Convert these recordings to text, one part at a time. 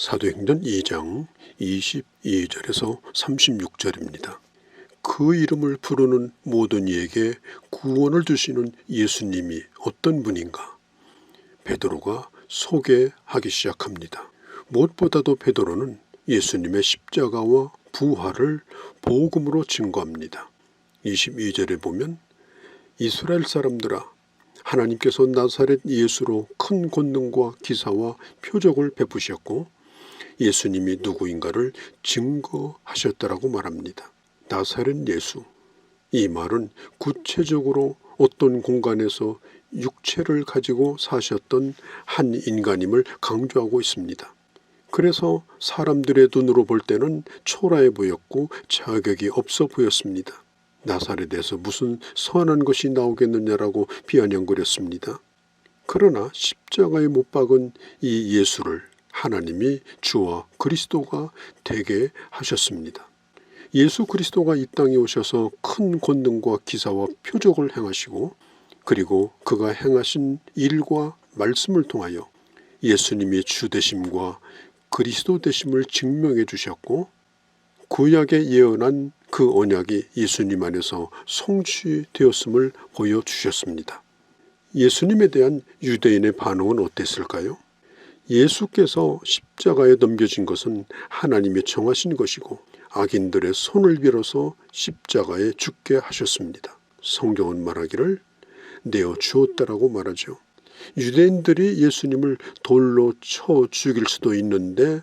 사도행전 2장 22절에서 36절입니다. 그 이름을 부르는 모든 이에게 구원을 주시는 예수님이 어떤 분인가? 베드로가 소개하기 시작합니다. 무엇보다도 베드로는 예수님의 십자가와 부활을 복음으로 증거합니다. 22절에 보면 이스라엘 사람들아, 하나님께서 나사렛 예수로 큰 권능과 기사와 표적을 베푸셨고 예수님이 누구인가를 증거하셨다라고 말합니다. 나사렛 예수, 이 말은 구체적으로 어떤 공간에서 육체를 가지고 사셨던 한 인간임을 강조하고 있습니다. 그래서 사람들의 눈으로 볼 때는 초라해 보였고 자격이 없어 보였습니다. 나사렛에서 무슨 선한 것이 나오겠느냐라고 비아냥거렸습니다. 그러나 십자가에 못 박은 이 예수를 하나님이 주와 그리스도가 되게 하셨습니다. 예수 그리스도가 이 땅에 오셔서 큰 권능과 기사와 표적을 행하시고 그리고 그가 행하신 일과 말씀을 통하여 예수님이 주 되심과 그리스도 되심을 증명해 주셨고 구약에 예언한 그 언약이 예수님 안에서 성취되었음을 보여주셨습니다. 예수님에 대한 유대인의 반응은 어땠을까요? 예수께서 십자가에 넘겨진 것은 하나님이 정하신 것이고 악인들의 손을 빌어서 십자가에 죽게 하셨습니다. 성경은 말하기를 내어 주었다라고 말하죠. 유대인들이 예수님을 돌로 쳐 죽일 수도 있는데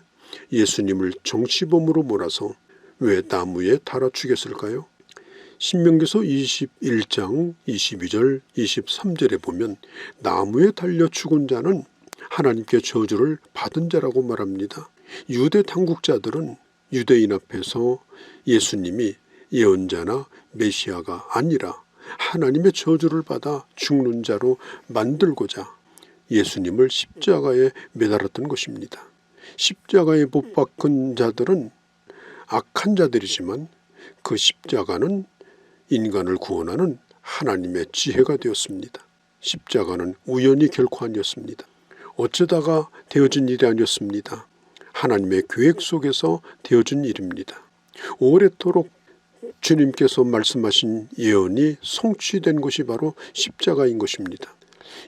예수님을 정치범으로 몰아서 왜 나무에 달아 죽였을까요? 신명기서 21장 22절 23절에 보면 나무에 달려 죽은 자는 하나님께 저주를 받은 자라고 말합니다. 유대 당국자들은 유대인 앞에서 예수님이 예언자나 메시아가 아니라 하나님의 저주를 받아 죽는 자로 만들고자 예수님을 십자가에 매달았던 것입니다. 십자가에 못 박은 자들은 악한 자들이지만 그 십자가는 인간을 구원하는 하나님의 지혜가 되었습니다. 십자가는 우연히 결코 아니었습니다. 어쩌다가 되어진 일이 아니었습니다. 하나님의 계획 속에서 되어진 일입니다. 오래도록 주님께서 말씀하신 예언이 성취된 것이 바로 십자가인 것입니다.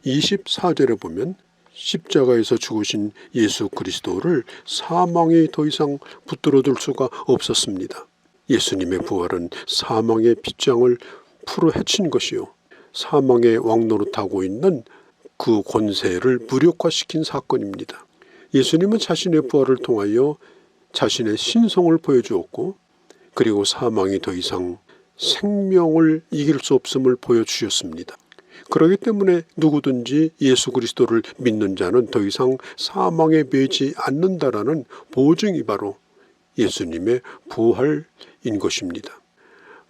24절에 보면 십자가에서 죽으신 예수 그리스도를 사망이 더 이상 붙들어둘 수가 없었습니다. 예수님의 부활은 사망의 빗장을 풀어 헤친 것이요 사망의 왕노릇하고 있는 그 권세를 무력화시킨 사건입니다. 예수님은 자신의 부활을 통하여 자신의 신성을 보여주었고 그리고 사망이 더 이상 생명을 이길 수 없음을 보여주셨습니다. 그렇기 때문에 누구든지 예수 그리스도를 믿는 자는 더 이상 사망에 매지 않는다라는 보증이 바로 예수님의 부활인 것입니다.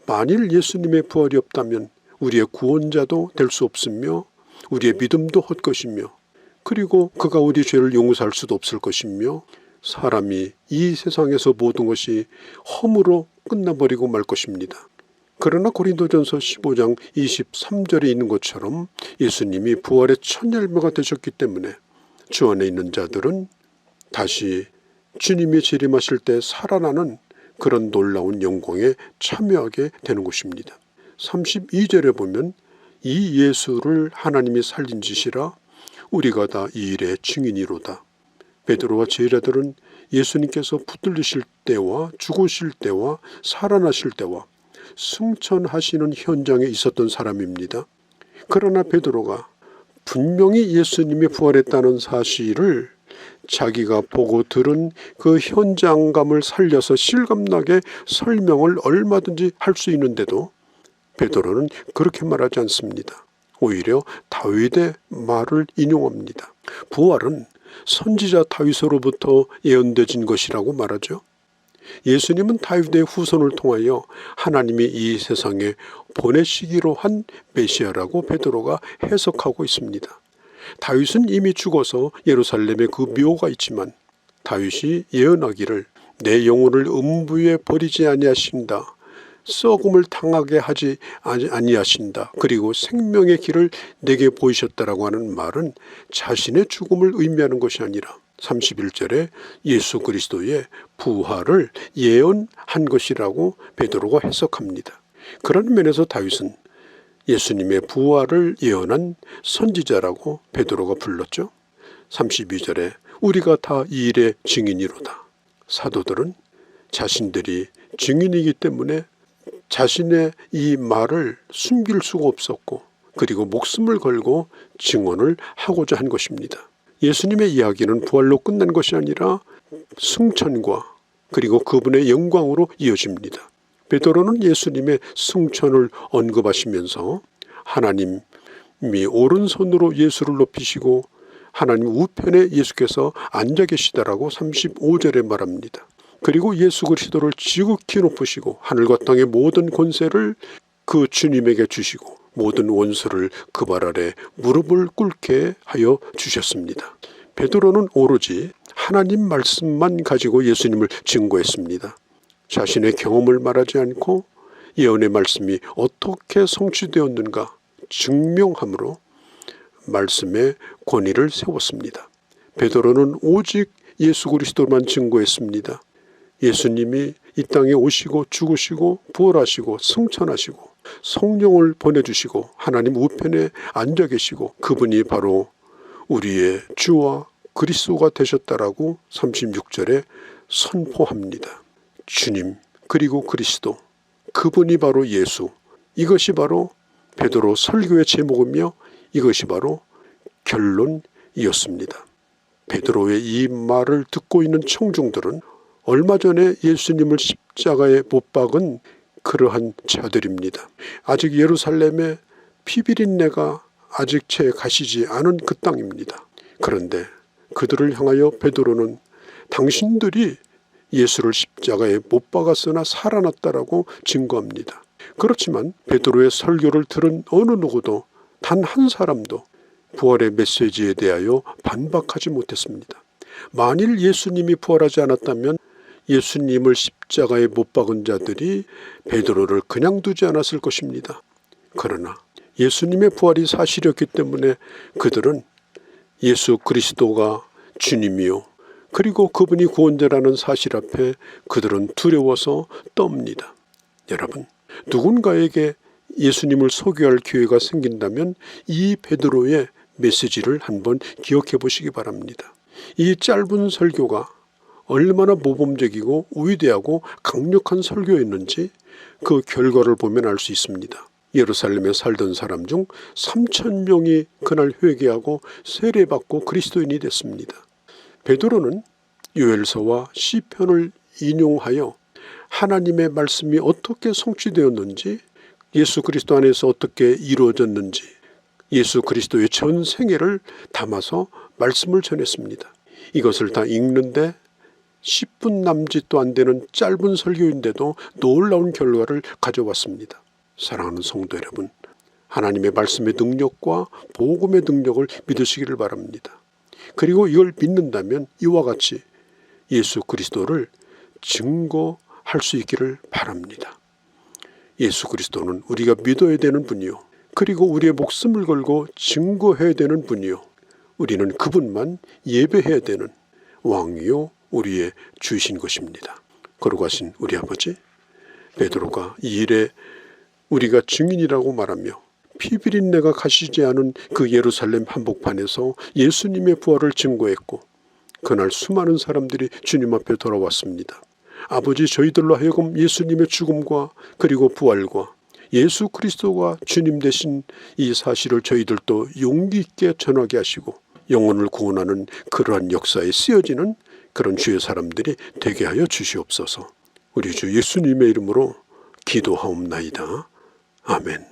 만일 예수님의 부활이 없다면 우리의 구원자도 될 수 없으며 우리의 믿음도 헛것이며 그리고 그가 우리 죄를 용서할 수도 없을 것이며 사람이 이 세상에서 모든 것이 험으로 끝나버리고 말 것입니다. 그러나 고린도전서 15장 23절에 있는 것처럼 예수님이 부활의 첫 열매가 되셨기 때문에 주 안에 있는 자들은 다시 주님이 재림하실 때 살아나는 그런 놀라운 영광에 참여하게 되는 것입니다. 32절에 보면 이 예수를 하나님이 살린 짓이라 우리가 다 이 일의 증인이로다. 베드로와 제자들은 예수님께서 붙들리실 때와 죽으실 때와 살아나실 때와 승천하시는 현장에 있었던 사람입니다. 그러나 베드로가 분명히 예수님이 부활했다는 사실을 자기가 보고 들은 그 현장감을 살려서 실감나게 설명을 얼마든지 할 수 있는데도 베드로는 그렇게 말하지 않습니다. 오히려 다윗의 말을 인용합니다. 부활은 선지자 다윗으로부터 예언되진 것이라고 말하죠. 예수님은 다윗의 후손을 통하여 하나님이 이 세상에 보내시기로 한 메시아라고 베드로가 해석하고 있습니다. 다윗은 이미 죽어서 예루살렘에 그 묘가 있지만 다윗이 예언하기를 내 영혼을 음부에 버리지 아니하신다. 썩음을 당하게 하지 아니하신다. 그리고 생명의 길을 내게 보이셨다라고 하는 말은 자신의 죽음을 의미하는 것이 아니라 31절에 예수 그리스도의 부활을 예언한 것이라고 베드로가 해석합니다. 그런 면에서 다윗은 예수님의 부활을 예언한 선지자라고 베드로가 불렀죠. 32절에 우리가 다 이 일의 증인이로다. 사도들은 자신들이 증인이기 때문에 자신의 이 말을 숨길 수가 없었고 그리고 목숨을 걸고 증언을 하고자 한 것입니다. 예수님의 이야기는 부활로 끝난 것이 아니라 승천과 그리고 그분의 영광으로 이어집니다. 베드로는 예수님의 승천을 언급하시면서 하나님이 오른손으로 예수를 높이시고 하나님 우편에 예수께서 앉아 계시다라고 35절에 말합니다. 그리고 예수 그리스도를 지극히 높으시고 하늘과 땅의 모든 권세를 그 주님에게 주시고 모든 원수를 그 발 아래 무릎을 꿇게 하여 주셨습니다. 베드로는 오로지 하나님 말씀만 가지고 예수님을 증거했습니다. 자신의 경험을 말하지 않고 예언의 말씀이 어떻게 성취되었는가 증명함으로 말씀의 권위를 세웠습니다. 베드로는 오직 예수 그리스도만 증거했습니다. 예수님이 이 땅에 오시고 죽으시고 부활하시고 승천하시고 성령을 보내주시고 하나님 우편에 앉아 계시고 그분이 바로 우리의 주와 그리스도가 되셨다라고 36절에 선포합니다. 주님 그리고 그리스도 그분이 바로 예수, 이것이 바로 베드로 설교의 제목이며 이것이 바로 결론이었습니다. 베드로의 이 말을 듣고 있는 청중들은 얼마 전에 예수님을 십자가에 못 박은 그러한 자들입니다. 아직 예루살렘에 피비린내가 아직 채 가시지 않은 그 땅입니다. 그런데 그들을 향하여 베드로는 당신들이 예수를 십자가에 못 박았으나 살아났다라고 증거합니다. 그렇지만 베드로의 설교를 들은 어느 누구도 단 한 사람도 부활의 메시지에 대하여 반박하지 못했습니다. 만일 예수님이 부활하지 않았다면 예수님을 십자가에 못 박은 자들이 베드로를 그냥 두지 않았을 것입니다. 그러나 예수님의 부활이 사실이었기 때문에 그들은 예수 그리스도가 주님이요 그리고 그분이 구원자라는 사실 앞에 그들은 두려워서 떱니다. 여러분, 누군가에게 예수님을 소개할 기회가 생긴다면 이 베드로의 메시지를 한번 기억해 보시기 바랍니다. 이 짧은 설교가 얼마나 모범적이고 위대하고 강력한 설교였는지 그 결과를 보면 알 수 있습니다. 예루살렘에 살던 사람 중 3,000명이 그날 회개하고 세례받고 그리스도인이 됐습니다. 베드로는 요엘서와 시편을 인용하여 하나님의 말씀이 어떻게 성취되었는지 예수 그리스도 안에서 어떻게 이루어졌는지 예수 그리스도의 전 생애를 담아서 말씀을 전했습니다. 이것을 다 읽는데 10분 남짓도 안 되는 짧은 설교인데도 놀라운 결과를 가져왔습니다. 사랑하는 성도 여러분, 하나님의 말씀의 능력과 복음의 능력을 믿으시기를 바랍니다. 그리고 이걸 믿는다면 이와 같이 예수 그리스도를 증거할 수 있기를 바랍니다. 예수 그리스도는 우리가 믿어야 되는 분이요 그리고 우리의 목숨을 걸고 증거해야 되는 분이요 우리는 그분만 예배해야 되는 왕이요 우리의 주이신 것입니다. 거룩하신 우리 아버지, 베드로가 이 일에 우리가 증인이라고 말하며 피비린내가 가시지 않은 그 예루살렘 한복판에서 예수님의 부활을 증거했고 그날 수많은 사람들이 주님 앞에 돌아왔습니다. 아버지, 저희들로 하여금 예수님의 죽음과 그리고 부활과 예수 그리스도가 주님 되신 이 사실을 저희들도 용기 있게 전하게 하시고 영혼을 구원하는 그러한 역사에 쓰여지는 그런 주의 사람들이 되게 하여 주시옵소서. 우리 주 예수님의 이름으로 기도하옵나이다. 아멘.